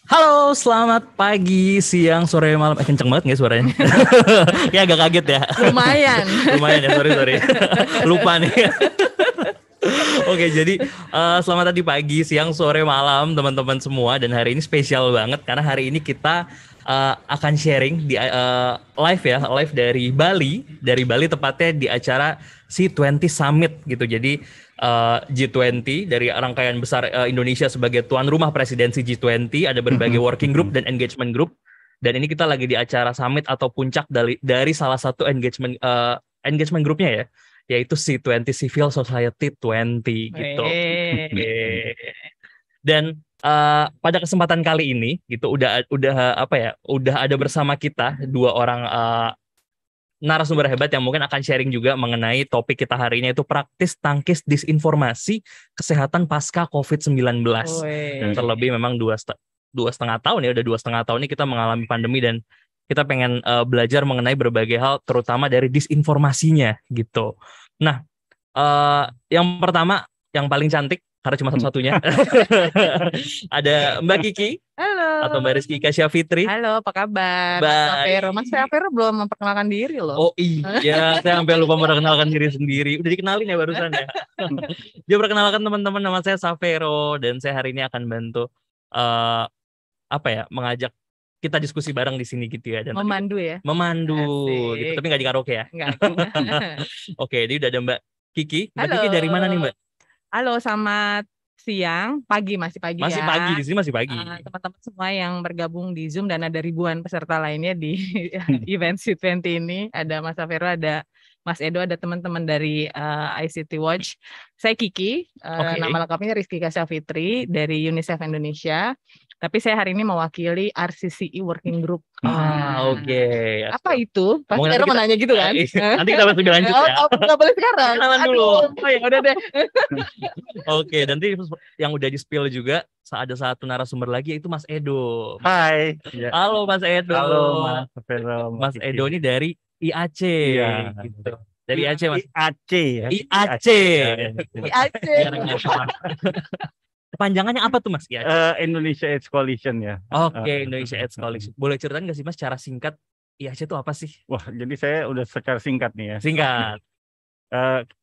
Halo, selamat pagi, siang, sore, malam. Kenceng banget nggak suaranya? Kayak agak kaget ya. Lumayan. Lumayan ya, sorry. Lupa nih. Oke, jadi selamat tadi pagi, siang, sore, malam teman-teman semua. Dan hari ini spesial banget karena hari ini kita akan sharing di live dari Bali. Dari Bali tepatnya di acara C20 Summit gitu. Jadi G20 dari rangkaian besar Indonesia sebagai tuan rumah presidensi G20, ada berbagai working group dan engagement group. Dan ini kita lagi di acara summit atau puncak dari salah satu engagement grupnya ya, yaitu C20 Civil Society 20 gitu. Dan pada kesempatan kali ini gitu udah ada bersama kita dua orang narasumber hebat yang mungkin akan sharing juga mengenai topik kita hari ini, yaitu praktis tangkis disinformasi kesehatan pasca COVID-19. Terlebih memang dua setengah tahun ya, udah 2,5 tahun ini kita mengalami pandemi dan kita pengen belajar mengenai berbagai hal, terutama dari disinformasinya gitu. Nah, yang pertama, yang paling cantik karena cuma satu-satunya ada Mbak Kiki. Halo. Atau Mbak Rizky Kasya Fitri. Halo, apa kabar? Mas Safero belum memperkenalkan diri loh. Oh iya, saya sampai lupa memperkenalkan diri sendiri. Udah dikenalin ya barusan ya. Dia perkenalkan teman-teman, nama saya Safero dan saya hari ini akan bantu mengajak kita diskusi bareng di sini gitu ya. Dan memandu ya. Memandu gitu, tapi nggak di karaoke ya. Enggak. Oke, jadi udah ada Mbak Kiki. Mbak Halo. Kiki dari mana nih Mbak? Halo, selamat siang, masih pagi ya. Masih pagi, di sini masih pagi. Teman-teman semua yang bergabung di Zoom dan ada ribuan peserta lainnya di event C20 ini. Ada Mas Safero, ada Mas Edo, ada teman-teman dari ICT Watch. Saya Kiki, nama lengkapnya Rizky Kasya Fitri dari UNICEF Indonesia. Tapi saya hari ini mewakili RCCE Working Group. Oke. Apa itu? Pasti Vero menanya gitu kan? Nanti kita lebih lanjut ya. Nggak boleh sekarang. Kenalan dulu. Oh ya udah deh. Oke, nanti yang udah di-spill juga ada satu narasumber lagi, yaitu Mas Edo. Hai. Halo Mas Edo. Halo Mas Vero. Mas Edo ini dari IAC. Iya. Gitu. Dari IAC Mas. IAC ya. IAC. IAC. Kepanjangannya apa tuh Mas? Indonesia AIDS Coalition ya. Oke, Indonesia AIDS Coalition. Boleh ceritain nggak sih Mas secara singkat IAC itu apa sih? Wah, jadi saya udah secara singkat nih ya. Singkat.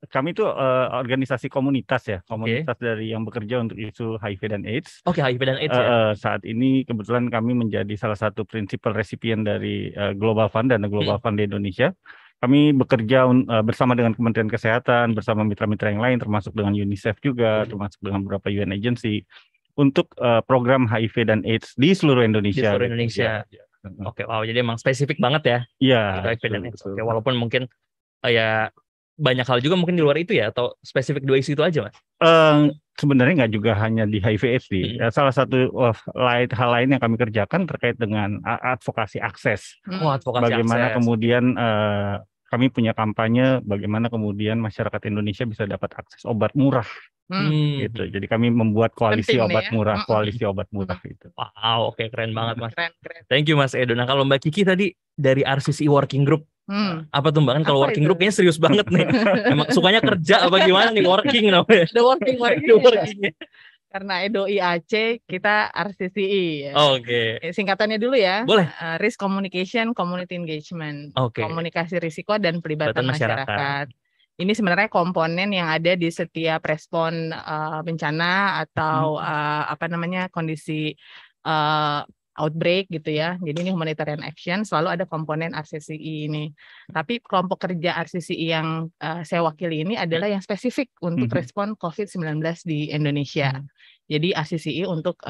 Kami itu organisasi komunitas ya, komunitas dari yang bekerja untuk isu HIV dan AIDS. Oke, HIV dan AIDS ya. Saat ini kebetulan kami menjadi salah satu principal recipient dari Global Fund dan Global Fund di Indonesia. Kami bekerja bersama dengan Kementerian Kesehatan, bersama mitra-mitra yang lain, termasuk dengan UNICEF juga, termasuk dengan beberapa UN agency, untuk program HIV dan AIDS di seluruh Indonesia. Di seluruh Indonesia. Ya. Oke, wow, jadi emang spesifik banget ya. Iya. HIV dan AIDS. Oke, walaupun mungkin ya banyak hal juga mungkin di luar itu ya, atau spesifik dua isu itu aja Mas? Sebenarnya nggak juga hanya di HIV/AIDS. Salah satu hal lain yang kami kerjakan terkait dengan advokasi akses. Advokasi bagaimana akses. Kemudian kami punya kampanye bagaimana kemudian masyarakat Indonesia bisa dapat akses obat murah. Gitu. Jadi kami membuat koalisi obat murah, koalisi obat murah gitu. Wow, oke, keren banget Mas. Keren. Thank you Mas Edo. Nah, kalau Mbak Kiki tadi dari RCCE Working Group. Apa tuh Mbak? Kan kalau working group kayaknya serius banget nih. Emang sukanya kerja apa gimana nih, working namanya? The working. Karena Edo IAC, kita RCCE ya. Oke. Singkatannya dulu ya. Boleh. Risk Communication, Community Engagement. Oke. Komunikasi risiko dan pelibatan masyarakat. Ini sebenarnya komponen yang ada di setiap respon bencana atau kondisi outbreak gitu ya. Jadi ini humanitarian action, selalu ada komponen RCCE ini. Tapi kelompok kerja RCCE yang saya wakili ini adalah yang spesifik untuk respon COVID-19 di Indonesia. Jadi RCCE untuk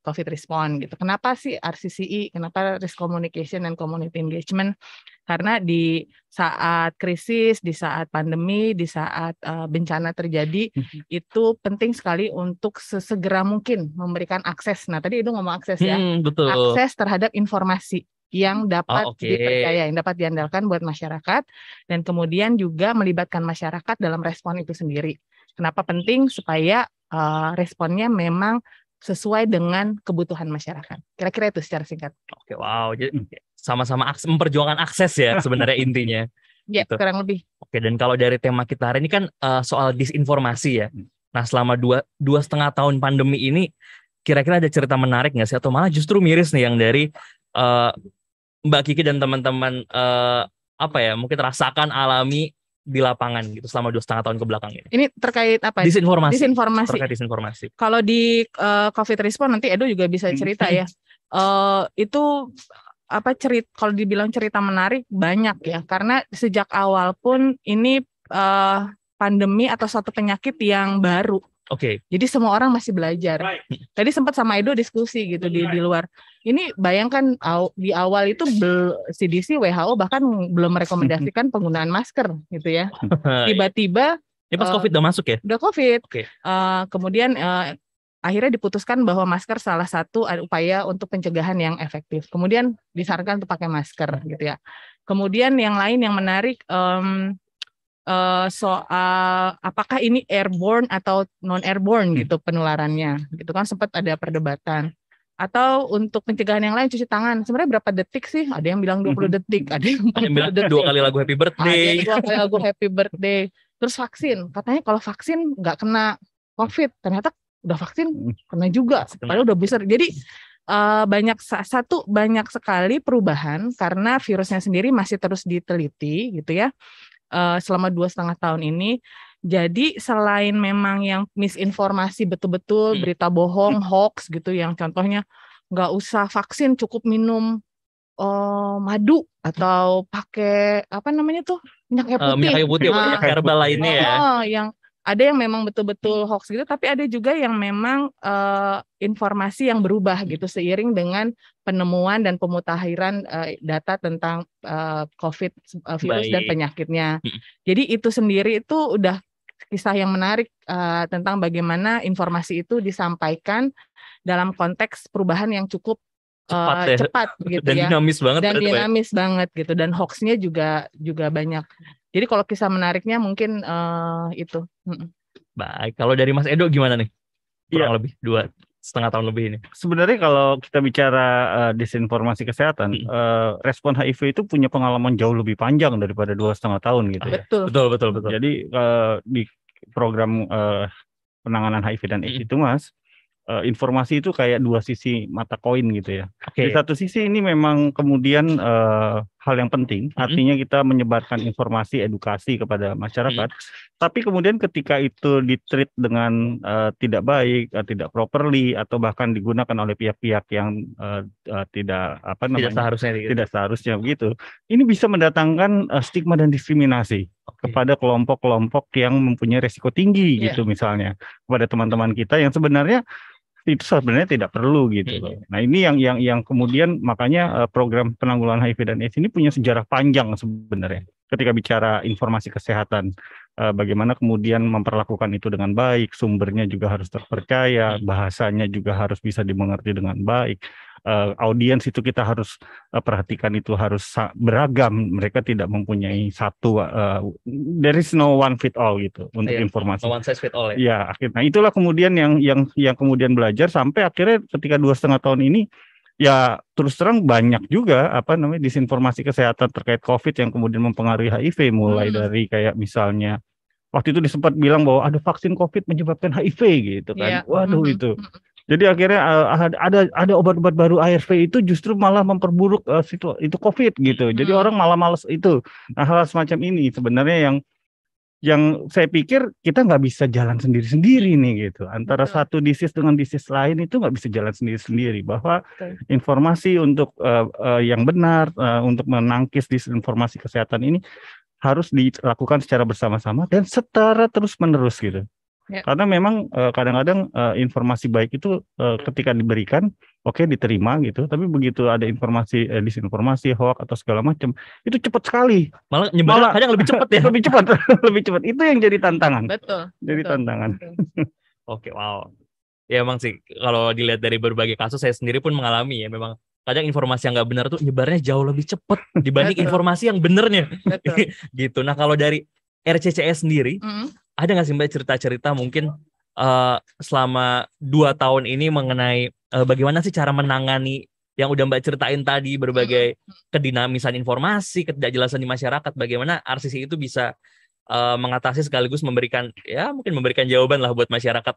COVID respon gitu. Kenapa sih RCCE? Kenapa Risk Communication and Community Engagement? Karena di saat krisis, di saat pandemi, di saat bencana terjadi, itu penting sekali untuk sesegera mungkin memberikan akses. Nah, tadi itu ngomong akses ya. Betul. Akses terhadap informasi yang dapat dipercaya, yang dapat diandalkan buat masyarakat, dan kemudian juga melibatkan masyarakat dalam respon itu sendiri. Kenapa penting? Supaya responnya memang sesuai dengan kebutuhan masyarakat. Kira-kira itu secara singkat. Oke, wow. Jadi sama-sama memperjuangkan akses ya sebenarnya intinya. Ya, gitu. Kurang lebih. Oke, dan kalau dari tema kita hari ini kan soal disinformasi ya. Nah, selama dua setengah tahun pandemi ini, kira-kira ada cerita menarik nggak sih, atau malah justru miris nih yang dari Mbak Kiki dan teman-teman mungkin rasakan, alami di lapangan gitu selama 2,5 tahun ke belakang ini? Ini terkait apa? Disinformasi. Terkait disinformasi. Kalau di COVID Response nanti Edo juga bisa cerita ya. Itu cerita, kalau dibilang cerita menarik banyak ya, karena sejak awal pun ini pandemi atau suatu penyakit yang baru. Oke. Jadi semua orang masih belajar. Tadi sempat sama Edo diskusi gitu di luar. Ini bayangkan di awal itu CDC, WHO bahkan belum merekomendasikan penggunaan masker gitu ya. Tiba-tiba ini pas COVID udah masuk ya? Udah COVID. Okay. Kemudian akhirnya diputuskan bahwa masker salah satu upaya untuk pencegahan yang efektif. Kemudian disarankan untuk pakai masker gitu ya. Kemudian yang lain yang menarik soal apakah ini airborne atau non airborne gitu penularannya, gitu kan sempat ada perdebatan. Atau untuk pencegahan yang lain, cuci tangan sebenarnya berapa detik sih? Ada yang bilang 20 detik, ada yang bilang 2 kali lagu happy birthday. Ada 2 kali lagu happy birthday. Terus vaksin, katanya kalau vaksin nggak kena COVID, ternyata udah vaksin kena juga, padahal udah booster. Jadi banyak sekali perubahan karena virusnya sendiri masih terus diteliti gitu ya. Selama 2,5 tahun ini. Jadi selain memang yang misinformasi betul-betul berita bohong, hoax gitu, yang contohnya nggak usah vaksin, cukup minum madu atau pakai minyak kayu putih, herbal lainnya ya. Yang ada yang memang betul-betul hoax gitu, tapi ada juga yang memang informasi yang berubah gitu seiring dengan penemuan dan pemutakhiran data tentang COVID virus dan penyakitnya. Jadi itu sendiri itu udah kisah yang menarik tentang bagaimana informasi itu disampaikan dalam konteks perubahan yang cukup cepat gitu dan ya. Dinamis banget. Dan dinamis banget gitu, dan hoaxnya juga banyak. Jadi kalau kisah menariknya mungkin itu. Baik, kalau dari Mas Edo gimana nih? Kurang lebih 2,5 tahun lebih ini. Sebenarnya kalau kita bicara disinformasi kesehatan, respon HIV itu punya pengalaman jauh lebih panjang daripada 2,5 tahun gitu ya. Betul. Jadi di program penanganan HIV dan AIDS itu Mas, informasi itu kayak 2 sisi mata koin gitu ya. Di satu sisi ini memang kemudian hal yang penting, artinya kita menyebarkan informasi, edukasi kepada masyarakat. Tapi kemudian ketika itu ditreat dengan tidak baik, tidak properly, atau bahkan digunakan oleh pihak-pihak yang tidak seharusnya begitu, ini bisa mendatangkan stigma dan diskriminasi kepada kelompok-kelompok yang mempunyai risiko tinggi gitu, misalnya kepada teman-teman kita yang sebenarnya itu sebenarnya tidak perlu gitu loh. Nah ini yang kemudian makanya program penanggulangan HIV dan AIDS ini punya sejarah panjang sebenarnya. Ketika bicara informasi kesehatan, bagaimana kemudian memperlakukan itu dengan baik, sumbernya juga harus terpercaya, bahasanya juga harus bisa dimengerti dengan baik. Audiens itu kita harus perhatikan itu harus beragam, mereka tidak mempunyai satu there is no one fit all gitu untuk informasi. No one size fit all ya. Ya, akhirnya itulah kemudian yang kemudian belajar sampai akhirnya ketika 2,5 tahun ini ya terus terang banyak juga disinformasi kesehatan terkait COVID yang kemudian mempengaruhi HIV, mulai dari kayak misalnya waktu itu sempat bilang bahwa ada vaksin COVID menyebabkan HIV gitu kan. Waduh itu. Jadi akhirnya ada obat-obat baru ARV itu justru malah memperburuk itu COVID gitu. Jadi orang malah malas itu. Nah, hal semacam ini sebenarnya yang saya pikir kita nggak bisa jalan sendiri-sendiri nih gitu. Antara satu disease dengan disease lain itu nggak bisa jalan sendiri-sendiri. Bahwa informasi untuk yang benar untuk menangkis disinformasi kesehatan ini harus dilakukan secara bersama-sama dan secara terus-menerus gitu. Karena memang kadang-kadang informasi baik itu ketika diberikan diterima gitu, tapi begitu ada informasi disinformasi, hoax atau segala macam itu cepat sekali, malah nyebar kadang lebih cepat ya. lebih cepat itu yang jadi tantangan. Tantangan. Oke, wow. Ya emang sih kalau dilihat dari berbagai kasus, saya sendiri pun mengalami ya, memang kadang informasi yang nggak benar tuh nyebarnya jauh lebih cepat dibanding informasi yang benernya. Gitu. Nah kalau dari RCCS sendiri, ada nggak sih Mbak cerita-cerita mungkin selama 2 tahun ini mengenai bagaimana sih cara menangani yang udah Mbak ceritain tadi, berbagai kedinamisan informasi, ketidakjelasan di masyarakat, bagaimana RCC itu bisa mengatasi sekaligus memberikan jawaban lah buat masyarakat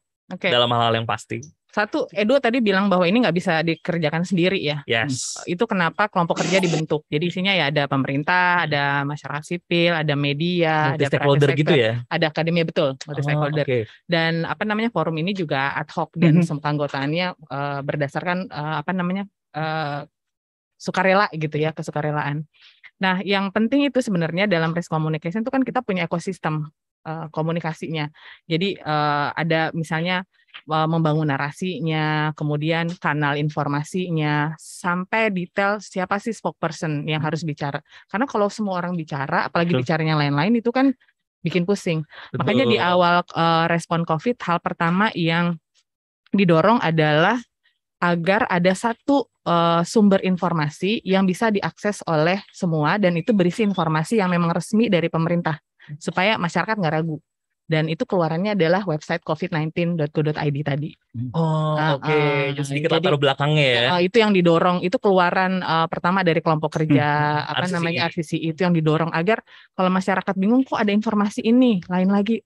dalam hal-hal yang pasti. Satu, Edo tadi bilang bahwa ini nggak bisa dikerjakan sendiri ya. Yes. Itu kenapa kelompok kerja dibentuk. Jadi isinya ya ada pemerintah, ada masyarakat sipil, ada media, ada stakeholder gitu ya. ada akademi, betul, multi stakeholder. Okay. Dan forum ini juga ad hoc dan semua keanggotaannya berdasarkan sukarela gitu ya, kesukarelaan. Nah, yang penting itu sebenarnya dalam risk communication itu kan kita punya ekosistem komunikasinya. Jadi ada misalnya membangun narasinya, kemudian kanal informasinya, sampai detail siapa sih spokesperson yang harus bicara. Karena kalau semua orang bicara, apalagi bicaranya lain-lain itu kan bikin pusing. Betul. Makanya di awal respon COVID, hal pertama yang didorong adalah agar ada satu sumber informasi yang bisa diakses oleh semua dan itu berisi informasi yang memang resmi dari pemerintah supaya masyarakat nggak ragu. Dan itu keluarannya adalah website covid19.go.id tadi. Oke. Sedikit latar belakangnya ya. Itu yang didorong, itu keluaran pertama dari kelompok kerja RCCI itu yang didorong agar kalau masyarakat bingung kok ada informasi ini, lain lagi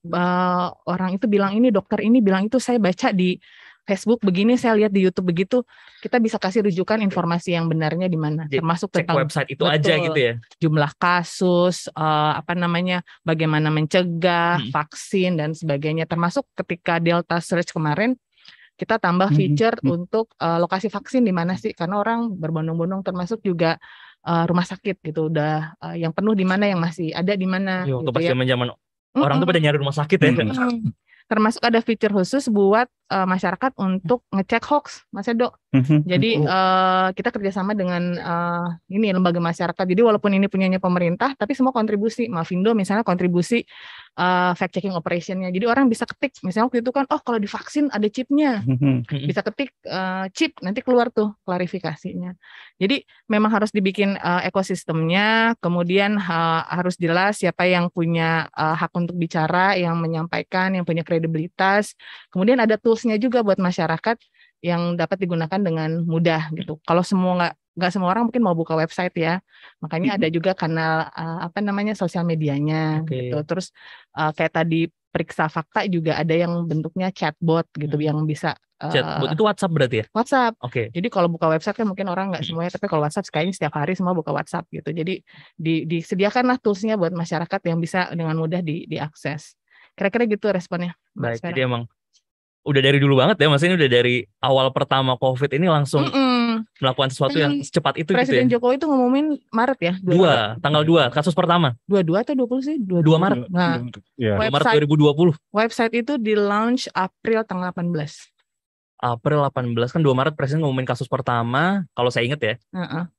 orang itu bilang ini, dokter ini bilang itu, saya baca di Facebook begini, saya lihat di YouTube begitu, kita bisa kasih rujukan informasi yang benarnya di mana, termasuk tentang website itu aja gitu ya. Jumlah kasus, bagaimana mencegah, vaksin dan sebagainya, termasuk ketika Delta Surge kemarin kita tambah feature untuk lokasi vaksin di mana sih, karena orang berbondong-bondong, termasuk juga rumah sakit gitu, udah yang penuh di mana, yang masih ada di mana. Waktu gitu pas zaman orang tuh pada nyari rumah sakit ya. Termasuk ada fitur khusus buat masyarakat untuk ngecek hoax, Mas Edo. Jadi kita kerjasama dengan ini lembaga masyarakat. Jadi walaupun ini punyanya pemerintah, tapi semua kontribusi. Mavindo misalnya kontribusi fact checking operationnya. Jadi orang bisa ketik, misalnya waktu itu kan, oh kalau divaksin ada chipnya, bisa ketik chip, nanti keluar tuh klarifikasinya. Jadi memang harus dibikin ekosistemnya, kemudian harus jelas siapa yang punya hak untuk bicara, yang menyampaikan, yang punya kredibilitas. Kemudian ada toolsnya juga buat masyarakat yang dapat digunakan dengan mudah gitu. Kalau nggak semua orang mungkin mau buka website ya, makanya ada juga kanal sosial medianya gitu. Terus kayak tadi periksa fakta juga ada yang bentuknya chatbot gitu, yang bisa chatbot itu WhatsApp berarti ya? WhatsApp. Jadi kalau buka website kan mungkin orang nggak semuanya, tapi kalau WhatsApp kayaknya setiap hari semua buka WhatsApp gitu. Jadi disediakanlah toolsnya buat masyarakat yang bisa dengan mudah diakses. Kira-kira gitu responnya. Baik, jadi emang udah dari dulu banget ya, maksudnya udah dari awal pertama COVID ini langsung melakukan sesuatu yang secepat itu. Presiden gitu ya? Jokowi itu ngumumin Maret ya? Tanggal 2, kasus pertama. 22 atau 20 sih? 2 Maret. Nah, 2 Maret 2020. Website itu di launch April tanggal 18. April 18 kan 2 Maret Presiden ngumumin kasus pertama, kalau saya ingat ya.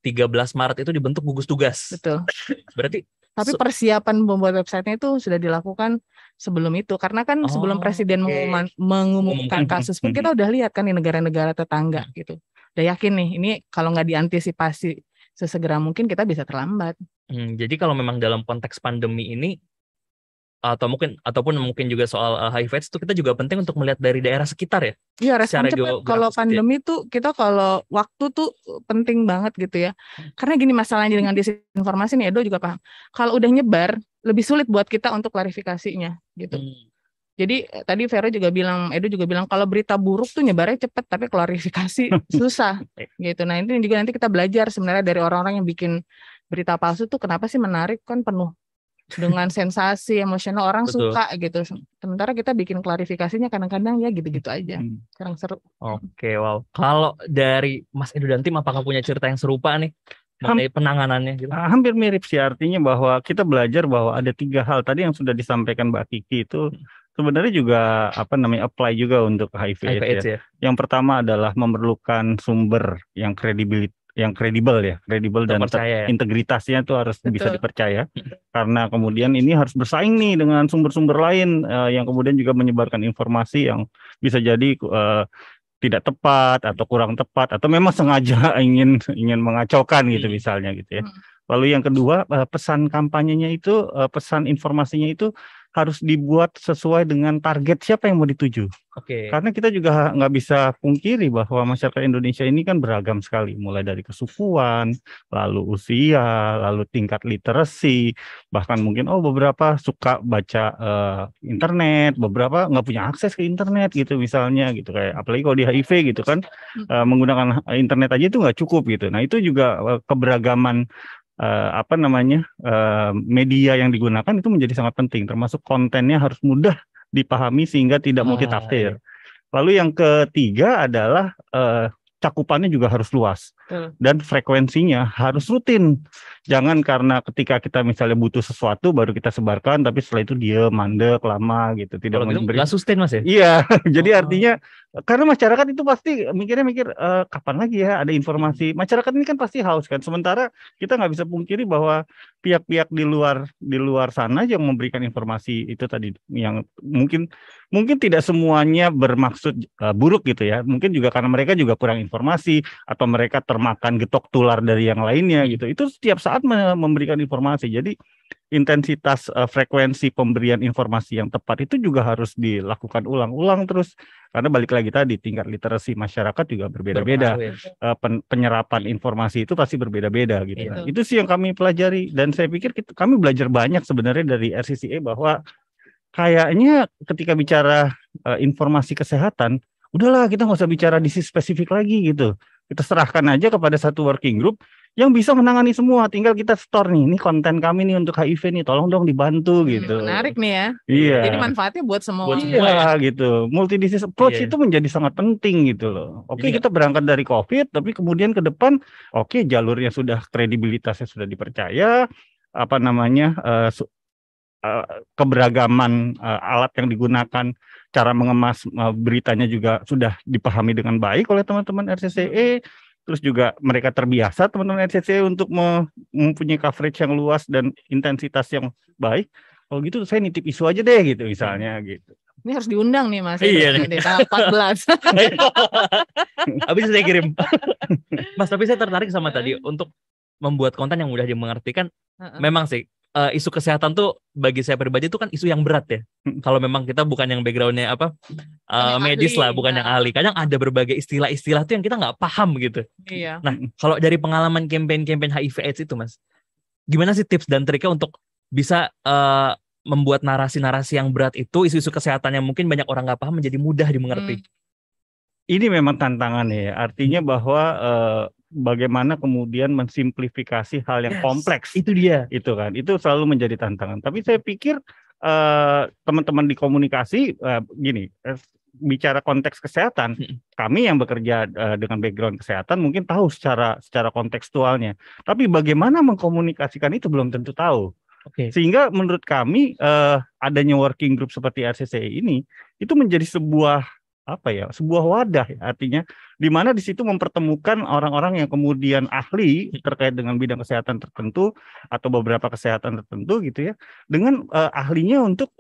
13 Maret itu dibentuk gugus tugas. Betul. Berarti tapi persiapan membuat websitenya itu sudah dilakukan sebelum itu, karena kan sebelum Presiden mengumumkan kasus pun kita udah lihat kan di negara-negara tetangga gitu. Udah yakin nih, ini kalau nggak diantisipasi sesegera mungkin kita bisa terlambat. Jadi kalau memang dalam konteks pandemi ini ataupun mungkin juga soal HIV/AIDS itu kita juga penting untuk melihat dari daerah sekitar ya. Iya, respon cepat. Kalau pandemi tuh kita kalau waktu tuh penting banget gitu ya. Karena gini masalahnya dengan disinformasi nih, Edo juga paham. Kalau udah nyebar lebih sulit buat kita untuk klarifikasinya gitu. Jadi tadi Vero juga bilang, Edo juga bilang kalau berita buruk tuh nyebarnya cepat tapi klarifikasi susah gitu. Nah, ini juga nanti kita belajar sebenarnya dari orang-orang yang bikin berita palsu tuh kenapa sih menarik, kan penuh dengan sensasi emosional, orang suka gitu. Sementara kita bikin klarifikasinya kadang-kadang ya gitu-gitu aja. Kurang seru. Oke, wow. Kalau dari Mas Edo dan tim apakah punya cerita yang serupa nih mengenai penanganannya gitu? Hampir mirip sih, artinya bahwa kita belajar bahwa ada 3 hal tadi yang sudah disampaikan Mbak Kiki itu sebenarnya juga apply juga untuk HIV/AIDS ya. Yang pertama adalah memerlukan sumber yang kredibel dan integritasnya itu harus bisa dipercaya, karena kemudian ini harus bersaing nih dengan sumber-sumber lain yang kemudian juga menyebarkan informasi yang bisa jadi tidak tepat atau kurang tepat atau memang sengaja ingin mengacaukan gitu misalnya gitu ya. Lalu yang kedua, pesan kampanyenya itu, pesan informasinya itu harus dibuat sesuai dengan target siapa yang mau dituju. Oke. Karena kita juga nggak bisa pungkiri bahwa masyarakat Indonesia ini kan beragam sekali, mulai dari kesukuan, lalu usia, lalu tingkat literasi, bahkan mungkin beberapa suka baca internet, beberapa nggak punya akses ke internet gitu misalnya gitu, kayak apalagi kalau di HIV gitu kan, menggunakan internet aja itu nggak cukup gitu. Nah itu juga keberagaman media yang digunakan itu menjadi sangat penting, termasuk kontennya harus mudah dipahami sehingga tidak multitafsir. Lalu yang ketiga adalah cakupannya juga harus luas dan frekuensinya harus rutin. Jangan karena ketika kita misalnya butuh sesuatu baru kita sebarkan, tapi setelah itu dia mandek lama gitu, tidak Kalau gitu memberi. nggak sustain Mas ya? Iya, jadi artinya karena masyarakat itu pasti mikir kapan lagi ya ada informasi. Masyarakat ini kan pasti haus kan. Sementara kita nggak bisa pungkiri bahwa pihak-pihak di luar sana yang memberikan informasi itu tadi yang mungkin tidak semuanya bermaksud buruk gitu ya. Mungkin juga karena mereka juga kurang informasi atau mereka termakan getok tular dari yang lainnya gitu. Itu setiap saat memberikan informasi. Jadi intensitas frekuensi pemberian informasi yang tepat itu juga harus dilakukan ulang-ulang terus, karena balik lagi tadi tingkat literasi masyarakat juga berbeda-beda, penyerapan informasi itu pasti berbeda-beda gitu. Nah, itu sih yang kami pelajari dan saya pikir kami belajar banyak sebenarnya dari RCCA bahwa kayaknya ketika bicara informasi kesehatan, udahlah kita nggak usah bicara disease spesifik lagi gitu. Kita serahkan aja kepada satu working group yang bisa menangani semua. Tinggal kita store nih, ini konten kami nih untuk HIV nih, tolong dong dibantu gitu. Menarik nih ya. Iya. Jadi manfaatnya buat semua. Iya gitu. Multi-disease approach itu menjadi sangat penting gitu loh. Oke, kita berangkat dari COVID, tapi kemudian ke depan, jalurnya sudah, kredibilitasnya sudah dipercaya, keberagaman alat yang digunakan, cara mengemas beritanya juga sudah dipahami dengan baik oleh teman-teman RCCA. Terus juga mereka terbiasa teman-teman RCCA untuk mempunyai coverage yang luas dan intensitas yang baik. Kalau gitu saya nitip isu aja deh gitu misalnya gitu. Ini harus diundang nih Mas. Iya nih. Tanggal 14. Habis saya kirim. Mas, tapi saya tertarik sama tadi untuk membuat konten yang mudah dimengerti kan. Memang sih isu kesehatan tuh bagi saya pribadi itu kan isu yang berat ya. Kalau memang kita bukan yang backgroundnya medis lah, bukan yang ahli. Kadang ada berbagai istilah-istilah tuh yang kita nggak paham gitu. Iya. Nah, kalau dari pengalaman campaign HIV/AIDS itu Mas, gimana sih tips dan triknya untuk bisa membuat narasi-narasi yang berat itu, isu-isu kesehatan yang mungkin banyak orang nggak paham menjadi mudah dimengerti? Ini memang tantangannya ya. Artinya bahwa bagaimana kemudian mensimplifikasi hal yang kompleks. Itu dia. Itu kan. Itu selalu menjadi tantangan. Tapi saya pikir teman-teman di komunikasi bicara konteks kesehatan, kami yang bekerja dengan background kesehatan mungkin tahu secara kontekstualnya. Tapi bagaimana mengkomunikasikan itu belum tentu tahu. Sehingga menurut kami adanya working group seperti RCCA ini itu menjadi sebuah wadah ya, artinya di mana di situ mempertemukan orang-orang yang kemudian ahli terkait dengan bidang kesehatan tertentu atau beberapa kesehatan tertentu gitu ya, dengan ahlinya untuk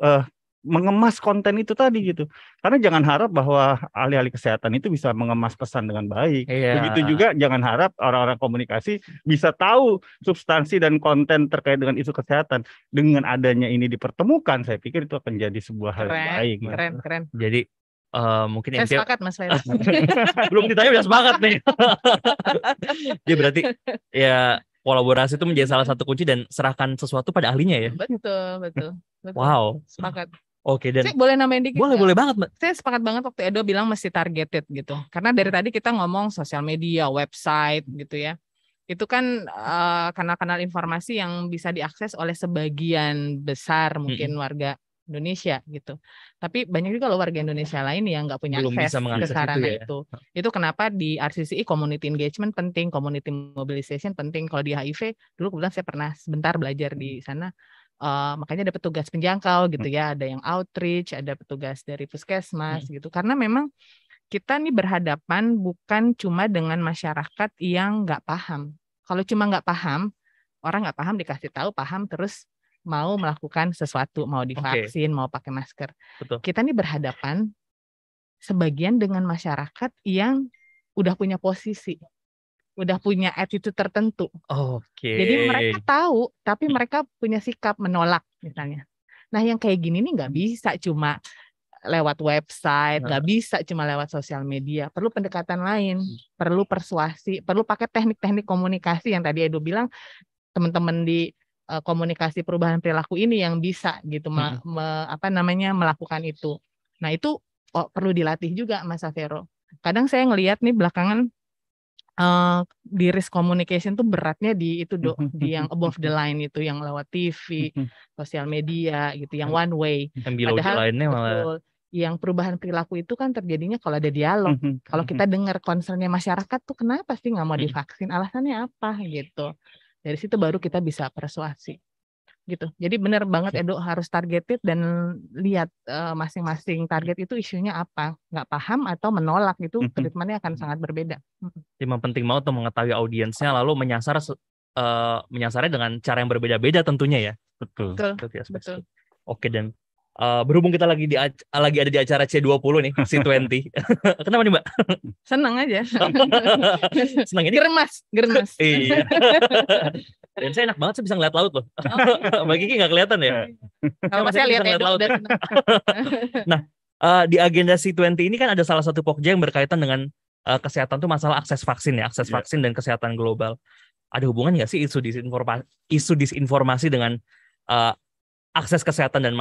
mengemas konten itu tadi gitu. Karena jangan harap bahwa ahli-ahli kesehatan itu bisa mengemas pesan dengan baik. Begitu juga jangan harap orang-orang komunikasi bisa tahu substansi dan konten terkait dengan isu kesehatan. Dengan adanya ini dipertemukan, saya pikir itu akan jadi sebuah hal yang baik. Keren. Jadi mungkin saya sepakat Mas Ferry. Belum ditanya udah sepakat nih. Jadi berarti ya kolaborasi itu menjadi salah satu kunci dan serahkan sesuatu pada ahlinya ya. Betul. Wow. Sepakat. Oke, dan saya boleh nambahin dikit? Boleh banget, Mbak. Saya sepakat banget waktu Edo bilang mesti targeted gitu. Karena dari tadi kita ngomong sosial media, website gitu ya. Itu kan kanal-kanal informasi yang bisa diakses oleh sebagian besar mungkin warga Indonesia gitu. Tapi banyak juga loh warga Indonesia lain yang nggak punya akses ke sarana itu. Itu kenapa di RCCI community engagement penting, community mobilization penting. Kalau di HIV dulu kebetulan saya pernah sebentar belajar di sana. Makanya ada petugas penjangkau gitu ya, ada yang outreach, ada petugas dari puskesmas gitu. Karena memang kita nih berhadapan bukan cuma dengan masyarakat yang nggak paham. Kalau cuma nggak paham, orang nggak paham dikasih tahu paham terus mau melakukan sesuatu, mau divaksin, mau pakai masker. Betul. Kita nih berhadapan sebagian dengan masyarakat yang udah punya posisi, udah punya attitude tertentu. Jadi mereka tahu, tapi mereka punya sikap menolak misalnya. Nah yang kayak gini nih nggak bisa cuma lewat website, nggak bisa cuma lewat sosial media, perlu pendekatan lain, perlu persuasi, perlu pakai teknik-teknik komunikasi yang tadi Edo bilang, teman-teman di komunikasi perubahan perilaku ini yang bisa gitu melakukan itu. Nah itu perlu dilatih juga Mas Safero. Kadang saya ngelihat nih belakangan di risk communication tuh beratnya di itu di yang above the line itu, yang lewat TV, sosial media gitu, yang one way. Yang below the line-nya malah betul, yang perubahan perilaku itu kan terjadinya kalau ada dialog. Kalau kita dengar concernnya masyarakat tuh kenapa sih nggak mau divaksin, alasannya apa gitu. Dari situ baru kita bisa persuasi gitu. Jadi benar banget Edo, harus targeted dan lihat masing-masing target itu isunya apa. Nggak paham atau menolak itu treatmentnya akan sangat berbeda. Memang penting banget untuk mengetahui audiensnya, lalu menyasarnya dengan cara yang berbeda-beda tentunya ya. Betul. Betul. Oke, dan berhubung kita lagi ada di acara C20 nih, C20. Kenapa nih Mbak? Senang aja. Senang ini? Germas. Iya. Dan saya enak banget, saya bisa ngeliat laut loh. Mbak Kiki nggak kelihatan ya? Kalau saya lihat laut. Nah, di agenda C20 ini kan ada salah satu pokja yang berkaitan dengan kesehatan tuh masalah akses vaksin ya, vaksin dan kesehatan global. Ada hubungan nggak sih isu disinformasi dengan akses kesehatan dan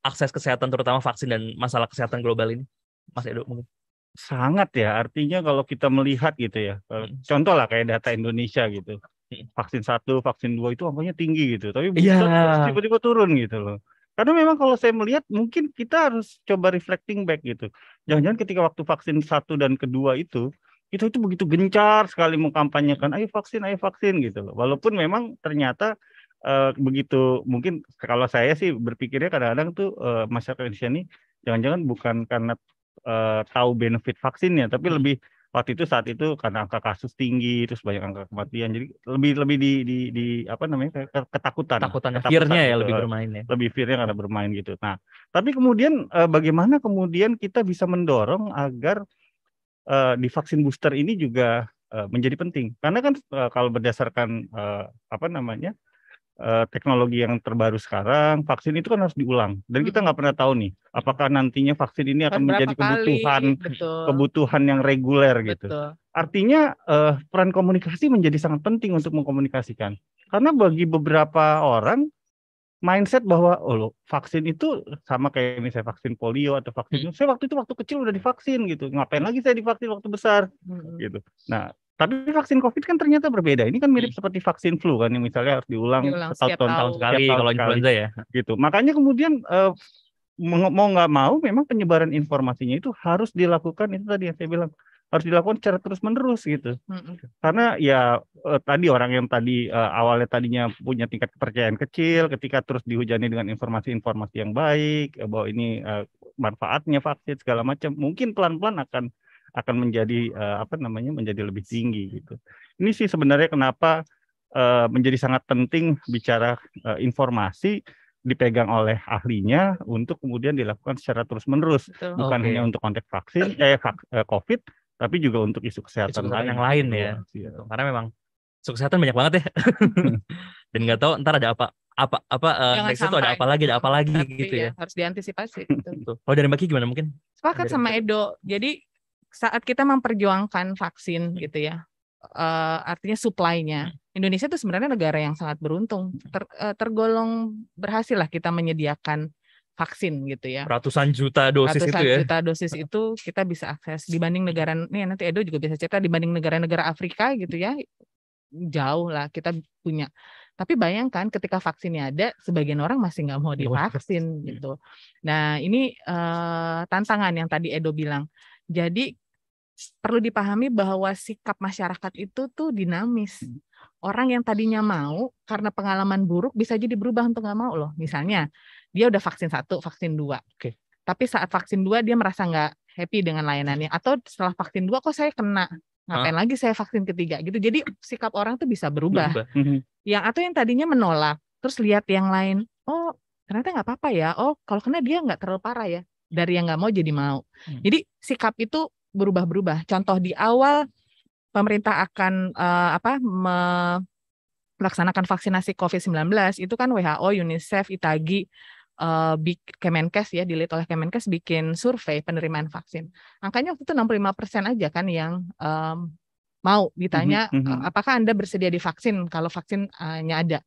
akses kesehatan terutama vaksin dan masalah kesehatan global ini, Mas Edo mungkin? Sangat ya, artinya kalau kita melihat gitu ya, contoh lah kayak data Indonesia gitu, vaksin 1, vaksin 2 itu angkanya tinggi gitu, tapi terus tiba-tiba turun gitu loh. Karena memang kalau saya melihat mungkin kita harus coba reflecting back gitu. Jangan-jangan ketika waktu vaksin 1 dan kedua itu begitu gencar sekali mengkampanyekan ayo vaksin gitu loh. Walaupun memang ternyata begitu, mungkin kalau saya sih berpikirnya kadang-kadang tuh masyarakat Indonesia ini jangan-jangan bukan karena tahu benefit vaksinnya, tapi lebih waktu itu saat itu karena angka kasus tinggi, terus banyak angka kematian, jadi lebih di apa namanya ketakutan fear-nya ya, gitu. lebih bermain ya. Lebih fear-nya karena bermain gitu. Nah, tapi kemudian bagaimana kemudian kita bisa mendorong agar di vaksin booster ini juga menjadi penting, karena kan kalau berdasarkan apa namanya teknologi yang terbaru sekarang, vaksin itu kan harus diulang, dan kita nggak pernah tahu nih apakah nantinya vaksin ini akan menjadi kebutuhan yang reguler gitu. Artinya peran komunikasi menjadi sangat penting untuk mengkomunikasikan, karena bagi beberapa orang mindset bahwa vaksin itu sama kayak misalnya vaksin polio atau vaksin saya waktu kecil udah divaksin gitu, ngapain lagi saya divaksin waktu besar gitu. Nah, tapi vaksin COVID kan ternyata berbeda. Ini kan mirip seperti vaksin flu kan, yang misalnya harus diulang tahun sekali kalau influenza ya. Gitu. Makanya kemudian mau nggak mau memang penyebaran informasinya itu harus dilakukan, itu tadi yang saya bilang, harus dilakukan secara terus-menerus gitu. Karena ya tadi orang yang tadi awalnya tadinya punya tingkat kepercayaan kecil, ketika terus dihujani dengan informasi-informasi yang baik bahwa ini manfaatnya vaksin segala macam, mungkin pelan-pelan akan menjadi menjadi lebih tinggi gitu. Ini sih sebenarnya kenapa menjadi sangat penting bicara informasi dipegang oleh ahlinya untuk kemudian dilakukan secara terus-menerus, bukan hanya untuk konteks vaksin COVID, tapi juga untuk isu kesehatan yang lain ya. Gitu. Karena memang isu kesehatan banyak banget ya. Dan nggak tahu ntar ada apa next itu ada apa lagi gitu ya. Harus diantisipasi. Kalau dari Mbak Ki gimana mungkin? Sepakat sama Edo. Jadi saat kita memperjuangkan vaksin gitu ya, artinya supply-nya, Indonesia itu sebenarnya negara yang sangat beruntung, tergolong berhasil lah kita menyediakan vaksin gitu ya. Ratusan juta dosis itu kita bisa akses dibanding negara, nih nanti Edo juga bisa cerita, dibanding negara-negara Afrika gitu ya, jauh lah kita punya. Tapi bayangkan ketika vaksinnya ada, sebagian orang masih nggak mau divaksin gitu. Nah ini tantangan yang tadi Edo bilang. Jadi perlu dipahami bahwa sikap masyarakat itu tuh dinamis. Orang yang tadinya mau karena pengalaman buruk bisa jadi berubah untuk nggak mau loh. Misalnya dia udah vaksin 1, vaksin 2. Tapi saat vaksin 2 dia merasa nggak happy dengan layanannya. Atau setelah vaksin 2 kok saya kena, ngapain lagi saya vaksin ketiga gitu. Jadi sikap orang tuh bisa berubah. Atau yang tadinya menolak, terus lihat yang lain, oh ternyata nggak apa-apa ya. Oh kalau kena dia nggak terlalu parah ya. Dari yang nggak mau jadi mau. Jadi sikap itu berubah-berubah. Contoh di awal pemerintah akan melaksanakan vaksinasi COVID-19 itu kan WHO, UNICEF, ITAGI Kemenkes ya, dilihat oleh Kemenkes bikin survei penerimaan vaksin. Angkanya waktu itu 65% aja kan yang mau ditanya apakah Anda bersedia divaksin kalau vaksinnya ada.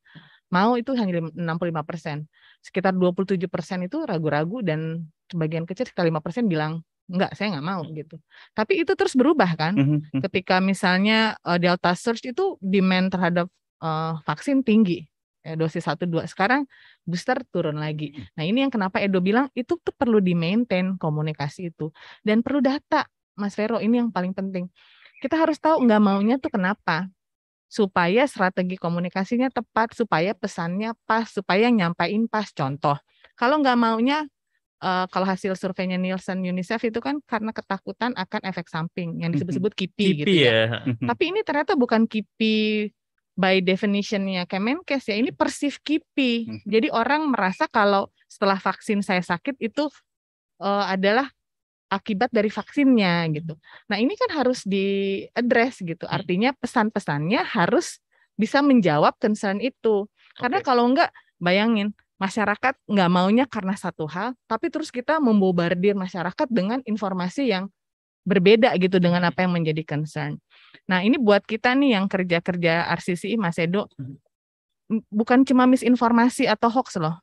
Mau itu hanya 65%. Sekitar 27% itu ragu-ragu dan sebagian kecil sekitar 5% bilang enggak, saya nggak mau gitu. Tapi itu terus berubah kan. Ketika misalnya Delta surge itu demand terhadap vaksin tinggi. Dosis 1, 2. Sekarang booster turun lagi. Nah ini yang kenapa Edo bilang itu tuh perlu di-maintain komunikasi itu. Dan perlu data, Mas Vero, ini yang paling penting. Kita harus tahu nggak maunya tuh kenapa. Supaya strategi komunikasinya tepat, supaya pesannya pas, supaya nyampain pas. Contoh, kalau nggak maunya, kalau hasil surveinya Nielsen UNICEF itu kan karena ketakutan akan efek samping yang disebut-sebut KIPI gitu ya. Tapi ini ternyata bukan KIPI by definition-nya Kemenkes ya, ini perceived KIPI. Jadi orang merasa kalau setelah vaksin saya sakit itu adalah akibat dari vaksinnya gitu. Nah ini kan harus di-address gitu. Artinya pesan-pesannya harus bisa menjawab concern itu. Karena kalau enggak, bayangin masyarakat nggak maunya karena satu hal, tapi terus kita membombardir masyarakat dengan informasi yang berbeda gitu dengan apa yang menjadi concern. Nah ini buat kita nih yang kerja-kerja RCCI, Mas Edo, bukan cuma misinformasi atau hoax loh.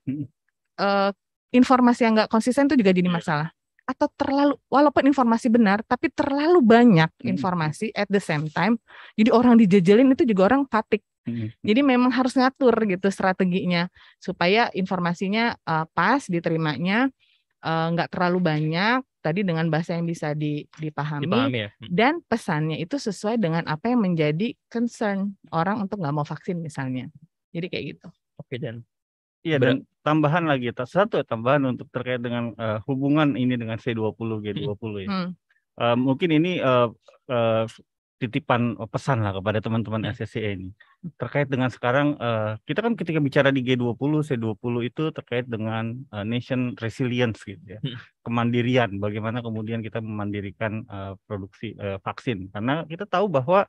Informasi yang nggak konsisten itu juga jadi masalah. Atau terlalu, walaupun informasi benar, tapi terlalu banyak informasi at the same time, jadi orang dijejelin itu juga orang fatigue. Jadi memang harus ngatur gitu strateginya supaya informasinya pas diterimanya, nggak terlalu banyak, tadi dengan bahasa yang bisa dipahami ya. Dan pesannya itu sesuai dengan apa yang menjadi concern orang untuk nggak mau vaksin misalnya. Jadi kayak gitu. Oke, dan iya, dan tambahan lagi, tambahan untuk terkait dengan hubungan ini dengan C20, G20 ya. Mungkin ini titipan pesan lah kepada teman-teman RCCI ini. Terkait dengan sekarang, kita kan ketika bicara di G20, C20 itu terkait dengan nation resilience gitu ya. Kemandirian, bagaimana kemudian kita memandirikan produksi vaksin. Karena kita tahu bahwa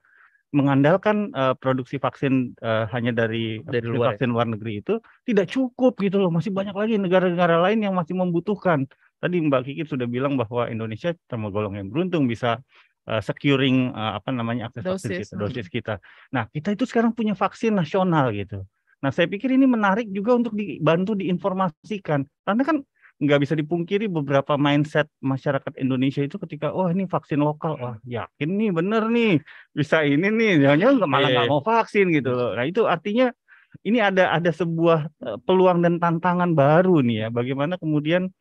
mengandalkan produksi vaksin hanya dari luar, vaksin luar negeri itu tidak cukup gitu loh. Masih banyak lagi negara-negara lain yang masih membutuhkan. Tadi Mbak Kiki sudah bilang bahwa Indonesia tergolong yang beruntung bisa securing akses vaksin dosis kita. Nah, kita itu sekarang punya vaksin nasional gitu. Nah, saya pikir ini menarik juga untuk dibantu diinformasikan. Karena kan nggak bisa dipungkiri beberapa mindset masyarakat Indonesia itu ketika ini vaksin lokal, wah yakin nih bener nih bisa ini nih, jangan malah nggak mau vaksin gitu loh. Nah itu artinya ini ada sebuah peluang dan tantangan baru nih ya, bagaimana kemudian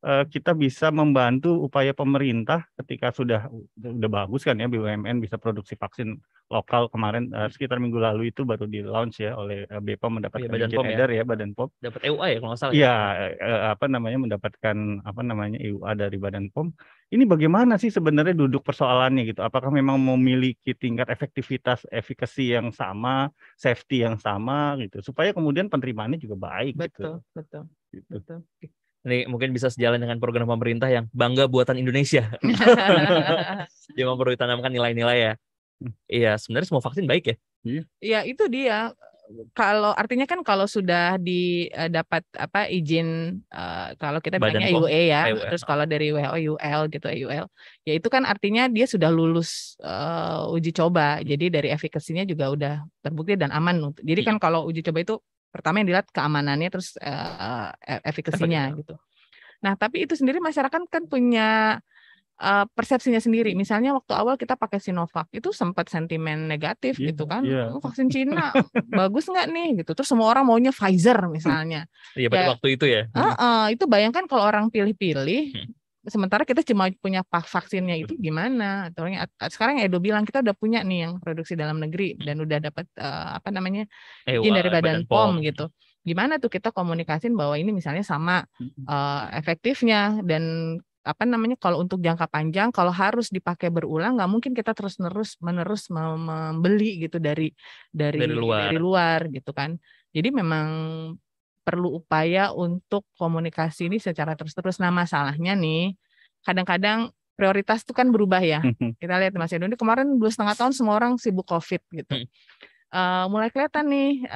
kita bisa membantu upaya pemerintah ketika sudah bagus kan ya, BUMN bisa produksi vaksin lokal. Kemarin sekitar minggu lalu itu baru di launch ya oleh BPOM, mendapatkan izin edar ya, Badan POM. Dapat EUA ya kalau nggak salah. Iya, mendapatkan EUA dari Badan POM. Ini bagaimana sih sebenarnya duduk persoalannya gitu? Apakah memang memiliki tingkat efektivitas, efikasi yang sama, safety yang sama gitu, supaya kemudian penerimaannya juga baik. Betul. Ini mungkin bisa sejalan dengan program pemerintah yang bangga buatan Indonesia. Dia perlu ditanamkan nilai-nilai ya. Iya, sebenarnya semua vaksin baik ya. Iya, itu dia. Artinya kan kalau sudah didapat izin, kalau kita bilangnya EUA ya, terus kalau dari WHO UL gitu, EUL, ya itu kan artinya dia sudah lulus uji coba. Jadi dari efikasinya juga udah terbukti dan aman. Jadi kan kalau uji coba itu pertama yang dilihat keamanannya, terus efikasinya gitu. Nah, tapi itu sendiri masyarakat kan punya persepsinya sendiri. Misalnya waktu awal kita pakai Sinovac itu sempat sentimen negatif gitu kan. Vaksin Cina bagus nggak nih gitu. Terus semua orang maunya Pfizer misalnya. Iya, pada waktu itu ya. Itu bayangkan kalau orang pilih-pilih, sementara kita cuma punya vaksinnya itu gimana? Atau sekarang Edo bilang kita udah punya nih yang produksi dalam negeri dan udah dapat izin dari Badan POM gitu. Gimana tuh kita komunikasin bahwa ini misalnya sama efektifnya, dan kalau untuk jangka panjang kalau harus dipakai berulang nggak mungkin kita menerus membeli gitu dari luar gitu kan. Jadi memang perlu upaya untuk komunikasi ini secara terus-terus. Nah, masalahnya nih kadang-kadang prioritas itu kan berubah ya. Kita lihat Mas Edo, ini kemarin 2,5 tahun semua orang sibuk COVID gitu. mulai kelihatan nih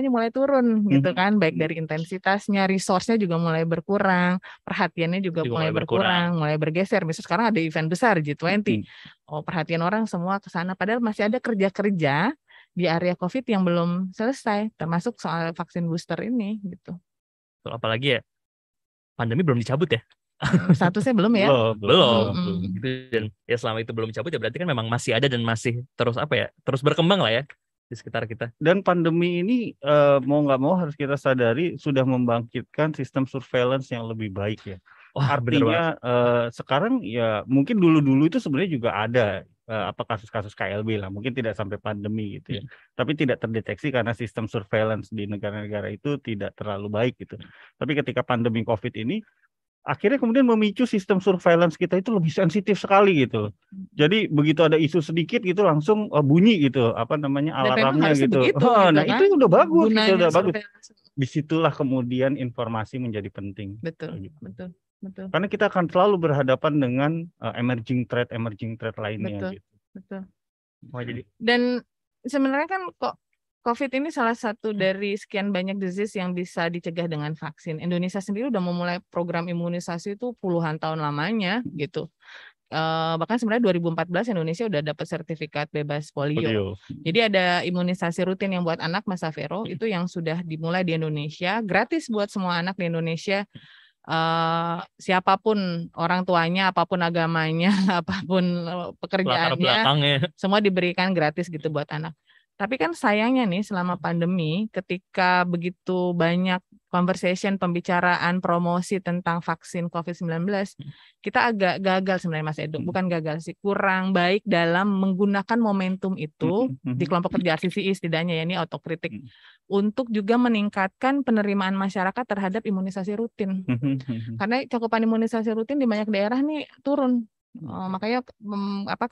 mulai turun gitu kan, baik dari intensitasnya, resource-nya juga mulai berkurang, perhatiannya juga mulai berkurang, mulai bergeser. Misalnya sekarang ada event besar G20, perhatian orang semua ke sana, padahal masih ada kerja-kerja di area COVID yang belum selesai, termasuk soal vaksin booster ini gitu. Apalagi ya pandemi belum dicabut ya. Statusnya belum ya? Belum. Gitu. Dan ya selama itu belum cabut ya berarti kan memang masih ada dan masih terus terus berkembang lah ya di sekitar kita. Dan pandemi ini mau nggak mau harus kita sadari sudah membangkitkan sistem surveillance yang lebih baik ya. Artinya sekarang ya mungkin dulu itu sebenarnya juga ada kasus-kasus KLB lah, mungkin tidak sampai pandemi gitu ya. Tapi tidak terdeteksi karena sistem surveillance di negara-negara itu tidak terlalu baik gitu. Tapi ketika pandemi COVID ini akhirnya kemudian memicu sistem surveillance kita itu lebih sensitif sekali gitu. Jadi begitu ada isu sedikit gitu langsung bunyi gitu, alarmnya gitu. Nah kan? Itu udah bagus, gitu, udah bagus. Disitulah kemudian informasi menjadi penting. Betul. Karena kita akan selalu berhadapan dengan emerging threat lainnya. Betul. Jadi. Dan sebenarnya kan kok COVID ini salah satu dari sekian banyak disease yang bisa dicegah dengan vaksin. Indonesia sendiri udah memulai program imunisasi itu puluhan tahun lamanya gitu. Bahkan sebenarnya 2014 Indonesia udah dapat sertifikat bebas polio. Jadi ada imunisasi rutin yang buat anak Mas Safero itu yang sudah dimulai di Indonesia, gratis buat semua anak di Indonesia. Siapapun orang tuanya, apapun agamanya, apapun pekerjaannya, semua diberikan gratis gitu buat anak. Tapi kan sayangnya nih selama pandemi ketika begitu banyak conversation, pembicaraan, promosi tentang vaksin COVID-19, kita agak gagal sebenarnya Mas Edo. Bukan gagal sih, kurang baik dalam menggunakan momentum itu di kelompok kerja RCCI setidaknya ya, ini autokritik, untuk juga meningkatkan penerimaan masyarakat terhadap imunisasi rutin. Karena cakupan imunisasi rutin di banyak daerah nih turun. Makanya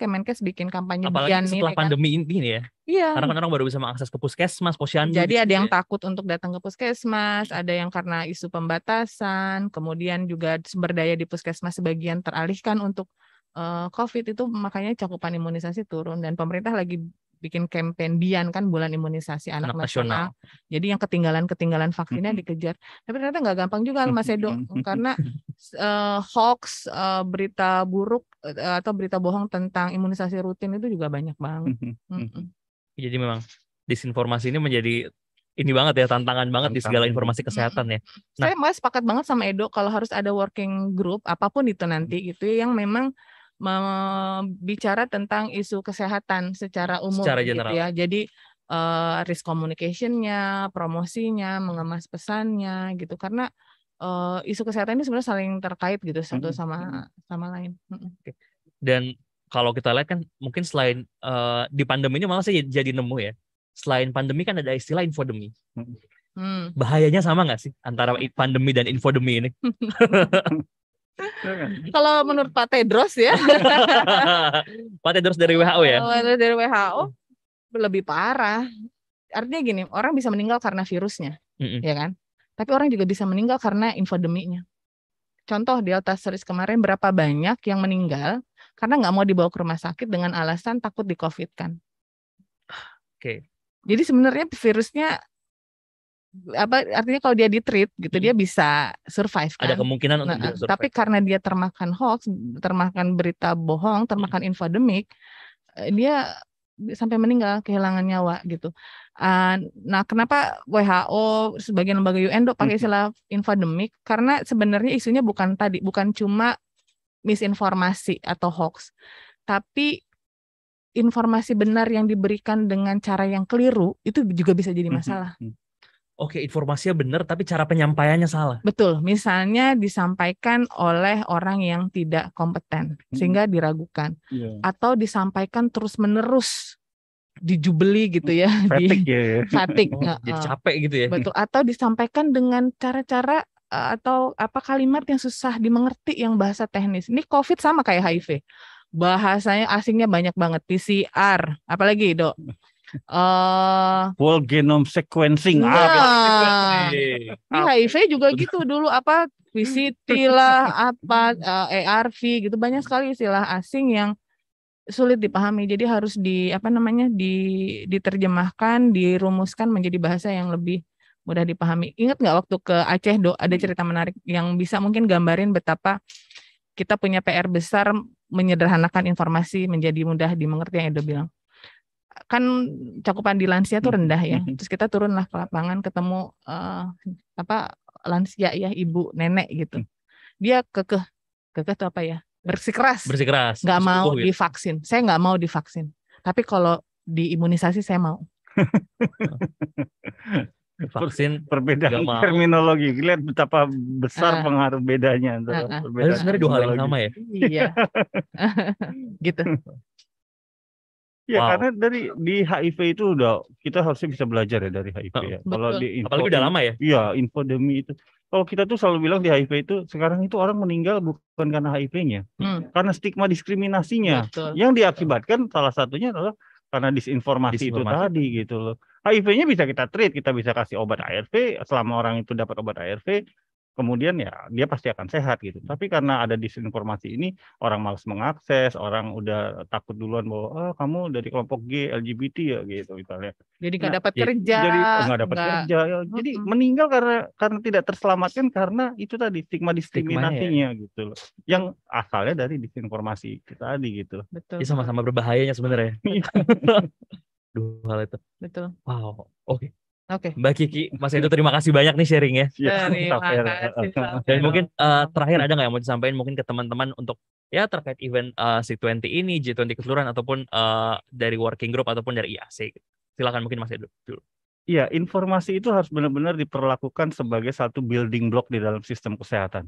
Kemenkes bikin kampanye apalagi setelah pandemi ini ya. Iya. Karena kan orang baru bisa mengakses ke puskesmas, posyandu. Jadi ada yang takut untuk datang ke puskesmas, ada yang karena isu pembatasan, kemudian juga sumber daya di puskesmas sebagian teralihkan untuk COVID itu, makanya cakupan imunisasi turun dan pemerintah lagi bikin campaign BIAN kan, bulan imunisasi anak nasional. Jadi yang ketinggalan vaksinnya dikejar. Tapi ternyata nggak gampang juga Mas Edo, karena hoax, berita buruk atau berita bohong tentang imunisasi rutin itu juga banyak banget. Jadi memang disinformasi ini menjadi ini banget ya, tantangan banget di segala informasi kesehatan ya. Saya sepakat banget sama Edo kalau harus ada working group apapun itu nanti gitu yang memang bicara tentang isu kesehatan secara umum gitu ya. Jadi risk communication-nya, promosinya, mengemas pesannya gitu, karena isu kesehatan ini sebenarnya saling terkait gitu satu sama lain. Dan kalau kita lihat kan mungkin selain di pandemi ini malah saya jadi nemu ya, selain pandemi kan ada istilah infodemi. Bahayanya sama nggak sih antara pandemi dan infodemi ini? Kalau menurut Pak Tedros ya, Pak Tedros dari WHO ya, dari WHO lebih parah. Artinya gini, orang bisa meninggal karena virusnya, ya kan? Tapi orang juga bisa meninggal karena infodeminya. Contoh Delta series kemarin, berapa banyak yang meninggal karena nggak mau dibawa ke rumah sakit dengan alasan takut di COVID kan? Jadi sebenarnya virusnya artinya kalau dia di-treat gitu dia bisa survive kan? Ada kemungkinan untuk dia survive. Tapi karena dia termakan hoax, termakan berita bohong, termakan infodemik, dia sampai meninggal, kehilangan nyawa gitu. Nah, kenapa WHO sebagian lembaga UN pakai istilah infodemik? Karena sebenarnya isunya bukan cuma misinformasi atau hoax, tapi informasi benar yang diberikan dengan cara yang keliru itu juga bisa jadi masalah. Informasinya benar tapi cara penyampaiannya salah. Betul, misalnya disampaikan oleh orang yang tidak kompeten sehingga diragukan, atau disampaikan terus-menerus dijubeli gitu ya, fatigue, jadi capek gitu ya. Betul, atau disampaikan dengan cara-cara atau kalimat yang susah dimengerti, yang bahasa teknis. Ini COVID sama kayak HIV, bahasanya asingnya banyak banget, PCR, apalagi Dok. Whole genome sequencing. HIV juga gitu dulu, VCT lah, ARV gitu, banyak sekali istilah asing yang sulit dipahami. Jadi harus diterjemahkan, dirumuskan menjadi bahasa yang lebih mudah dipahami. Ingat nggak waktu ke Aceh, ada cerita menarik yang bisa mungkin gambarin betapa kita punya PR besar menyederhanakan informasi menjadi mudah dimengerti, yang Edo bilang. Kan cakupan di lansia tuh rendah ya. Terus kita turunlah ke lapangan, ketemu lansia ya, ibu, nenek gitu. Dia kekeh tuh apa ya? Bersikeras. Nggak mau divaksin. Saya nggak mau divaksin. Tapi kalau diimunisasi saya mau. Vaksin perbedaan terminologi, lihat betapa besar pengaruh bedanya antara perbedaan. Sebenarnya dua hal yang sama ya. Iya. Gitu. Ya karena di HIV itu kita harusnya bisa belajar ya dari HIV ya. Kalau apalagi udah lama ya. Iya, infodemi itu. Kalau kita tuh selalu bilang di HIV itu sekarang itu orang meninggal bukan karena HIV-nya, karena stigma diskriminasinya. Betul. Yang diakibatkan salah satunya adalah karena disinformasi itu tadi gitu loh. HIV-nya bisa kita treat, kita bisa kasih obat ARV, selama orang itu dapat obat ARV, kemudian ya dia pasti akan sehat gitu. Tapi karena ada disinformasi ini, orang malas mengakses, orang udah takut duluan bahwa kamu dari kelompok G, LGBT ya gitu misalnya. Jadi nggak dapat kerja. Jadi nggak dapat kerja. Ya. Jadi meninggal karena tidak terselamatkan karena itu tadi stigma diskriminasinya gitu loh. Yang asalnya dari disinformasi tadi gitu. Betul. Ya sama-sama berbahayanya sebenarnya. Dua hal itu. Betul. Wow. Oke. Mbak Kiki, Mas Edo, terima kasih banyak nih sharingnya. Terima kasih. Dan mungkin terakhir ada nggak yang mau disampaikan mungkin ke teman-teman untuk ya terkait event C20 ini, G20 keseluruhan ataupun dari working group ataupun dari IAC. Silakan mungkin Mas Edo dulu. Iya, informasi itu harus benar-benar diperlakukan sebagai satu building block di dalam sistem kesehatan.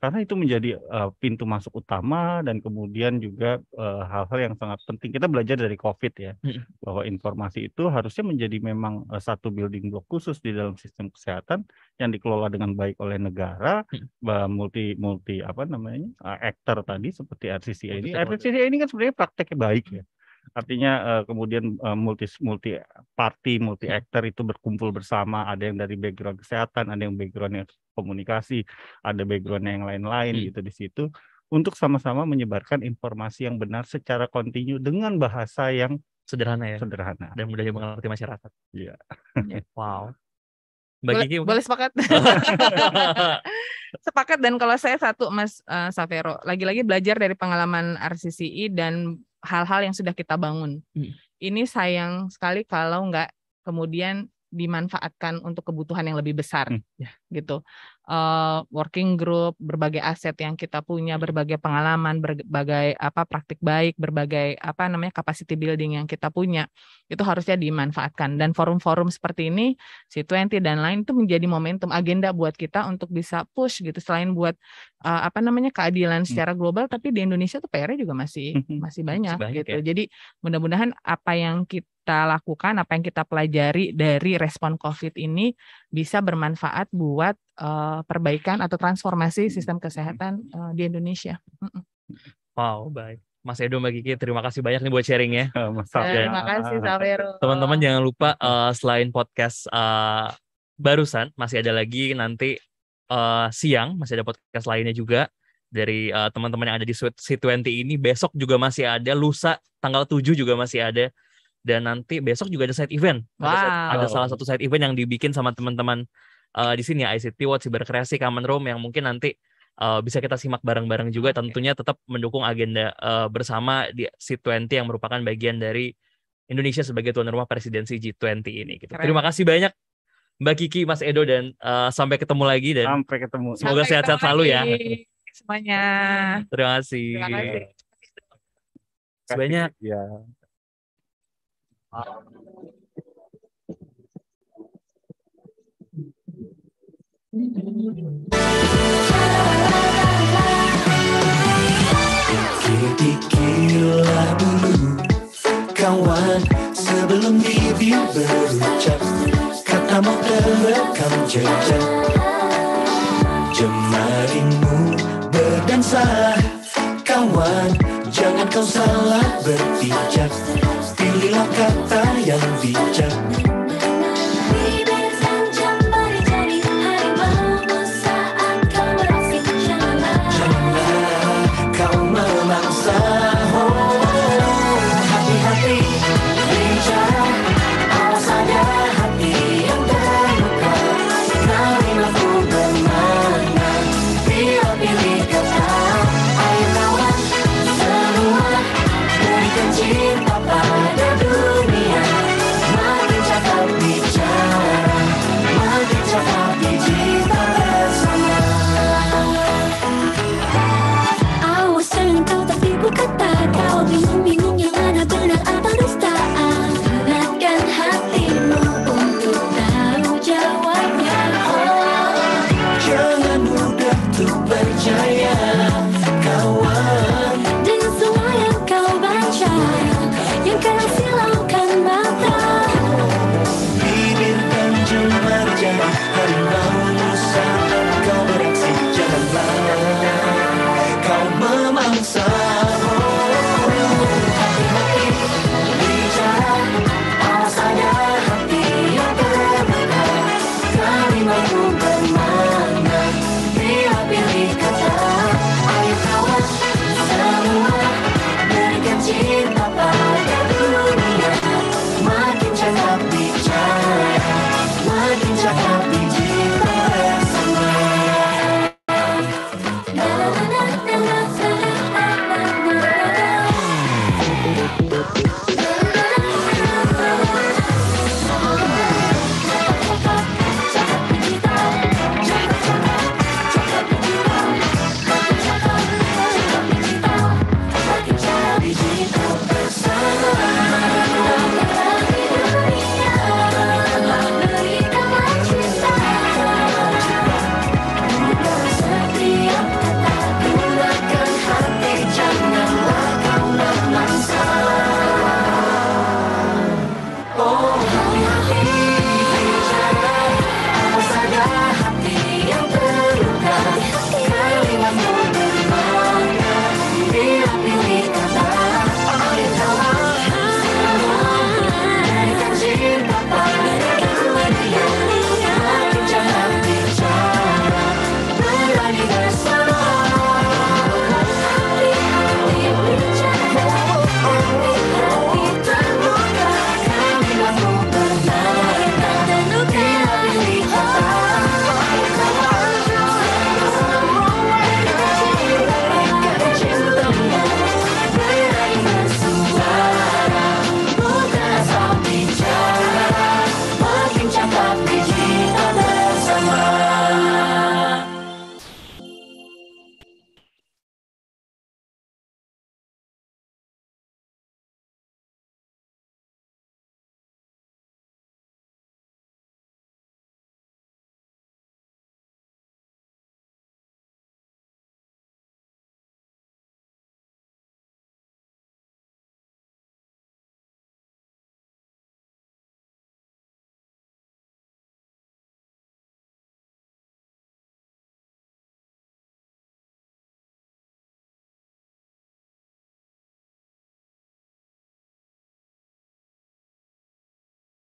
Karena itu menjadi pintu masuk utama dan kemudian juga hal-hal yang sangat penting. Kita belajar dari COVID ya, bahwa informasi itu harusnya menjadi memang satu building block khusus di dalam sistem kesehatan yang dikelola dengan baik oleh negara, multi actor tadi seperti RCCA ini. RCCA ini kan sebenarnya prakteknya baik ya. Artinya kemudian multi party, multi actor itu berkumpul bersama, ada yang dari background kesehatan, ada yang background komunikasi, ada background yang lain-lain gitu di situ untuk sama-sama menyebarkan informasi yang benar secara kontinu dengan bahasa yang sederhana dan mudah dimengerti masyarakat. Iya. Wow. Boleh sepakat. Sepakat. Dan kalau saya satu Mas Savero, lagi-lagi belajar dari pengalaman RCCI dan hal-hal yang sudah kita bangun. Ini sayang sekali kalau nggak kemudian dimanfaatkan untuk kebutuhan yang lebih besar, gitu. Working group, berbagai aset yang kita punya, berbagai pengalaman, berbagai praktik baik, berbagai capacity building yang kita punya, itu harusnya dimanfaatkan. Dan forum-forum seperti ini, C20 dan lain itu menjadi momentum agenda buat kita untuk bisa push gitu. Selain buat keadilan secara global, tapi di Indonesia tuh PR-nya juga masih banyak gitu. Ya. Jadi mudah-mudahan apa yang kita lakukan, apa yang kita pelajari dari respon COVID ini bisa bermanfaat buat perbaikan atau transformasi sistem kesehatan di Indonesia. Wow, baik. Mas Edo, Mbak Kiki, terima kasih banyak nih buat sharingnya. Terima kasih, Savero. Teman-teman jangan lupa selain podcast barusan, masih ada lagi nanti siang, masih ada podcast lainnya juga dari teman-teman yang ada di C20 ini. Besok juga masih ada, lusa tanggal 7 juga masih ada. Dan nanti besok juga ada side event. Ada salah satu side event yang dibikin sama teman-teman di sini ya, ICT Watch, Berkreasi, Common Room, yang mungkin nanti bisa kita simak bareng-bareng juga. Tentunya tetap mendukung agenda bersama di C20 yang merupakan bagian dari Indonesia sebagai tuan rumah presidensi G20 ini. Gitu. Terima kasih banyak Mbak Kiki, Mas Edo, dan sampai ketemu lagi. Dan sampai ketemu. Semoga sehat-sehat selalu ya. Semuanya. Terima kasih. Banyak. Ya. Pikirlah dulu kawan sebelum bibir berucap katamu terekam jejak jemarimu berdansa kawan jangan kau salah berpijak pilihlah kata yang bijak